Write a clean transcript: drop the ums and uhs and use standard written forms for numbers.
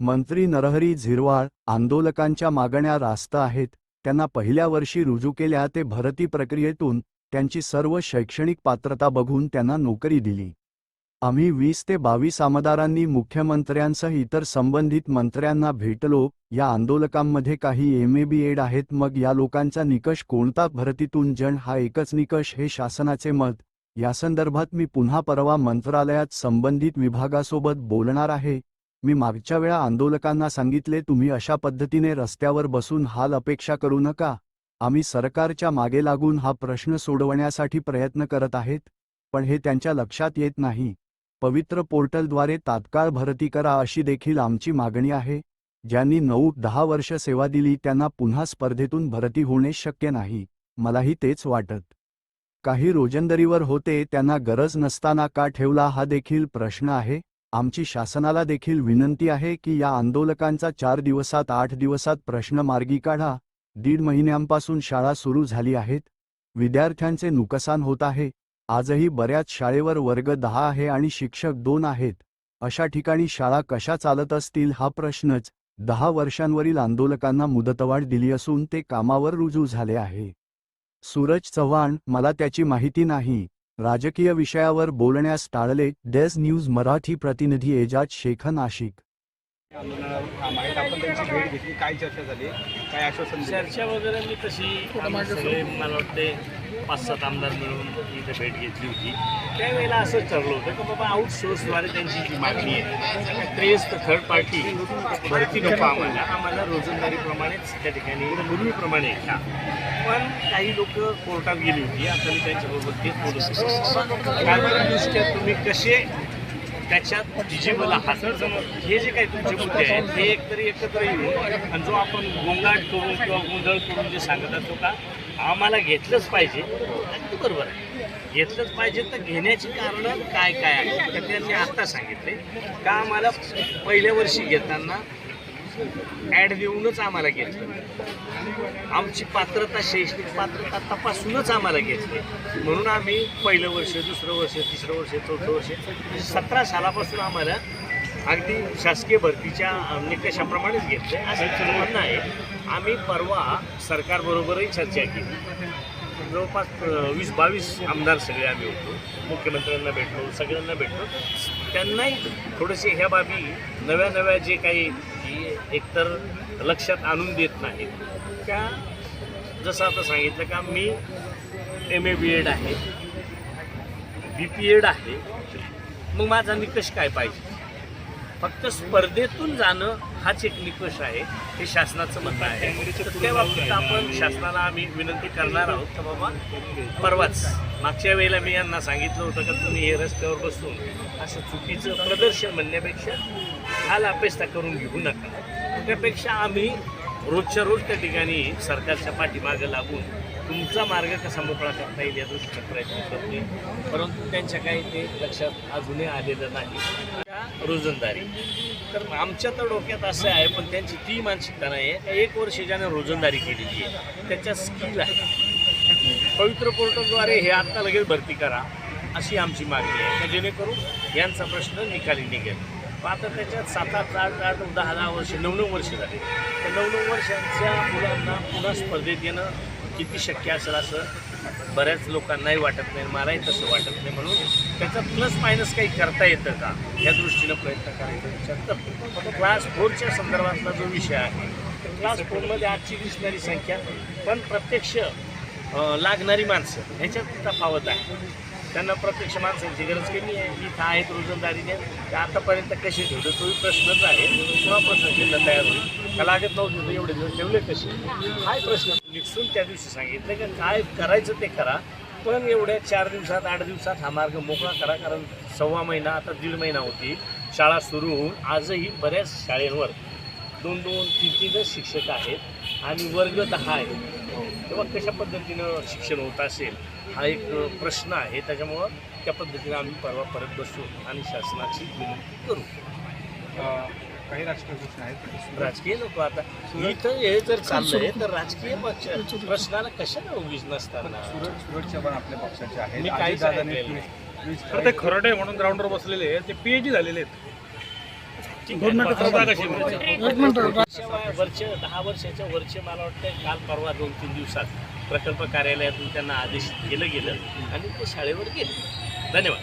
मंत्री नरहरी झिरवाळ, आंदोलकांच्या मागण्या रास्त आहेत, त्यांना पहिल्या वर्षी रुजू केल्या ते भरती प्रक्रियेतून, त्यांची सर्व शैक्षणिक पात्रता बघून त्यांना नोकरी दिली. आम्ही 20 ते 22 आमदारांनी मुख्यमंत्र्यांसह इतर संबंधित मंत्र्यांना भेटलो. या आंदोलकांमध्ये काही MA-BEd आहेत. मग या लोकांचा निकष कोणता? भरतीतून जण हा एकच निकष हे शासनाचे मत. यासंदर्भात मी पुन्हा परवा मंत्रालयात संबंधित विभागासोबत बोलणार आहे. मी मागच्या वेळा आंदोलकांना सांगितले, तुम्ही अशा पद्धतीने रस्त्यावर बसून हाल अपेक्षा करू नका. आम्ही सरकारच्या मागे लागून हा प्रश्न सोडवण्यासाठी प्रयत्न करत आहेत, पण हे त्यांच्या लक्षात येत नाही. पवित्र पोर्टलद्वारे तात्काळ भरती करा अशी देखील आमची मागणी आहे. ज्यांनी 9-10 वर्ष सेवा दिली त्यांना पुन्हा स्पर्धेतून भरती होणे शक्य नाही. मलाही तेच वाटत. काही रोजंदारीवर होते त्यांना गरज नसताना का ठेवला हा देखील प्रश्न आहे. आमची शासनाला देखील विनंती आहे की या आंदोलकांचा 4 दिवसात 8 दिवसात प्रश्न मार्गी काढा. 1.5 महिन्यांपासून शाळा सुरू झाली आहेत. विद्यार्थ्यांचे नुकसान होत आहे. आजही बऱ्याच शाळेवर वर्ग 10 आहे आणि शिक्षक 2 आहेत. अशा ठिकाणी शाळा कशा चालत असतील हा प्रश्नच. 10 वर्षांवरील आंदोलकांना मुदतवाढ दिली असून ते कामावर रुजू झाले आहे. सूरज चव्हाण, मला त्याची माहिती नाही. राजकीय विषयावर बोलण्यास टाळले. डेस्क न्यूज मराठी प्रतिनिधी एजाज शेख, नाशिक. आपण त्यांची भेट घेतली, काय चर्चा झाली, काय आश्वासन दिलं? चर्चा वगैरे मी तशी सगळे मला वाटते 5-7 आमदार मिळून इथे भेट घेतली होती. त्यावेळेला असं ठरलं होतं की बाबा आउटसोर्सद्वारे त्यांची जी मागणी आहे, ट्रेस तर थर्ड पार्टी भरती नको आम्हाला रोजंदारीप्रमाणेच त्या ठिकाणी पूर्वीप्रमाणे घ्या. पण काही लोक कोर्टात गेली होती. आता मी त्यांच्याबरोबर तेच बोलत होतो, कायदेदृष्ट्या तुम्ही कसे त्याच्यात विजेबल आहात. हे जे काही तुमचे मुद्दे आहेत हे एकतरी एकत्र येऊन आणि जो आपण गोंगाट करून किंवा गोंधळ करून जे सांगत असतो का आम्हाला घेतलंच पाहिजे, अगदी बरोबर आहे, घेतलंच पाहिजे. तर घेण्याची कारणं काय काय आहे तर त्यांनी आत्ता सांगितले का आम्हाला पहिल्या वर्षी घेताना ॲड देऊनच आम्हाला घेतलं, आमची पात्रता शैक्षणिक पात्रता तपासूनच आम्हाला घेतले. म्हणून आम्ही पहिलं वर्ष, दुसरं वर्ष, तिसरं वर्ष, चौथं वर्ष 17 सालापासून आम्हाला अगदी शासकीय भरतीच्या निकषाप्रमाणेच घेतले असं म्हणणं आहे. आम्ही परवा सरकारबरोबरही चर्चा केली. जवळपास 20-22 आमदार सगळे आम्ही होतो. मुख्यमंत्र्यांना भेटलो, सगळ्यांना भेटलो. त्यांनाही थोडेसे ह्या बाबी नव्या जे काही एकतर लक्षात आणून देत नाहीत. त्या जसं आता सांगितलं का मी MA-BEd आहे, BPEd आहे, मग माझा निकष काय पाहिजे? फक्त स्पर्धेतून जाणं हाच एक निकष आहे, हे शासनाचं मत आहे. तर त्या बाबतीत आपण शासनाला आम्ही विनंती करणार आहोत की बाबा परवाच मागच्या वेळेला मी यांना सांगितलं होतं का तुम्ही हे रस्त्यावर बसून असं चुकीचं प्रदर्शन म्हणण्यापेक्षा हाल अपेक्षा करून घेऊ नका. त्यापेक्षा आम्ही रोजच्या रोज त्या ठिकाणी सरकारच्या पाठीमागे लागून तुमचा मार्ग कसा मोकळा करता येईल या दृष्टीने प्रयत्न करते. परंतु त्यांच्या काही ते लक्षात अजूनही आलेलं नाही. त्या रोजंदारी तर आमच्या तर डोक्यात असं आहे, पण त्यांची ती मानसिकता नाही आहे. 1 वर्ष ज्याने रोजंदारी केलेली आहे त्याच्या स्किल आहे. पवित्र पोर्टलद्वारे हे आत्ता लगेच भरती करा अशी आमची मागणी आहे, जेणेकरून यांचा प्रश्न निकाली निघेल. आता त्याच्यात 7-8, 8-8, 10-10 वर्ष, 9-9 वर्ष झाले. त्या 9-9 वर्षांच्या मुलांना पुन्हा स्पर्धेत येणं किती शक्य असेल असं बऱ्याच लोकांनाही वाटत नाही, मलाही तसं वाटत नाही. म्हणून त्याचा प्लस मायनस काही करता येतं का या दृष्टीनं प्रयत्न करायचा विचार करतो. क्लास 4च्या संदर्भातला जो विषय आहे, क्लास 4मध्ये आजची दिसणारी संख्या पण प्रत्यक्ष लागणारी माणसं ह्याच्यात तफावत आहे. त्यांना प्रत्यक्ष माणसांची गरज कमी आहे. इथं आहेत रोजंदारीने, आतापर्यंत कसे ठेवले तोही प्रश्नच आहे. किंवा प्रश्नचिन्ह तयार होईल का लागत नव्हतं एवढे दिवस ठेवले कसे, हाय प्रश्न निघसून त्या दिवशी सांगितलं की काय करायचं ते करा, पण एवढ्या 4 दिवसात 8 दिवसात हा मार्ग मोकळा करा. कारण 1.25 महिना आता 1.5 महिना होती शाळा सुरू होऊन. आजही बऱ्याच शाळेंवर 2-2, 3-3 शिक्षक आहेत आणि वर्ग 10 आहे. तेव्हा कशा पद्धतीनं शिक्षण होत असेल हा एक प्रश्न आहे. त्याच्यामुळं त्या पद्धतीनं आम्ही परवा परत बसू आणि शासनाची विनंती करू. काही राजकीय प्रश्न आहेत, राजकीय नको आता इथं हे जर चाललंय तर राजकीय पक्ष प्रश्नाला कशाला उगीच नसताना. सूरज चव्हाण आपल्या पक्षाचे आहेत. मी काहीच ऐकलेलं नाही. ते खरडे म्हणून ग्राउंडवर बसलेले ते PhD झालेले आहेत. ठीक आहे. वरचे 10 वर्षाच्या वरचे मला वाटतं काल परवा 2-3 दिवसात प्रकल्प कार्यालयातून त्यांना आदेश केलं गेलं आणि ते शाळेवर गेले. धन्यवाद.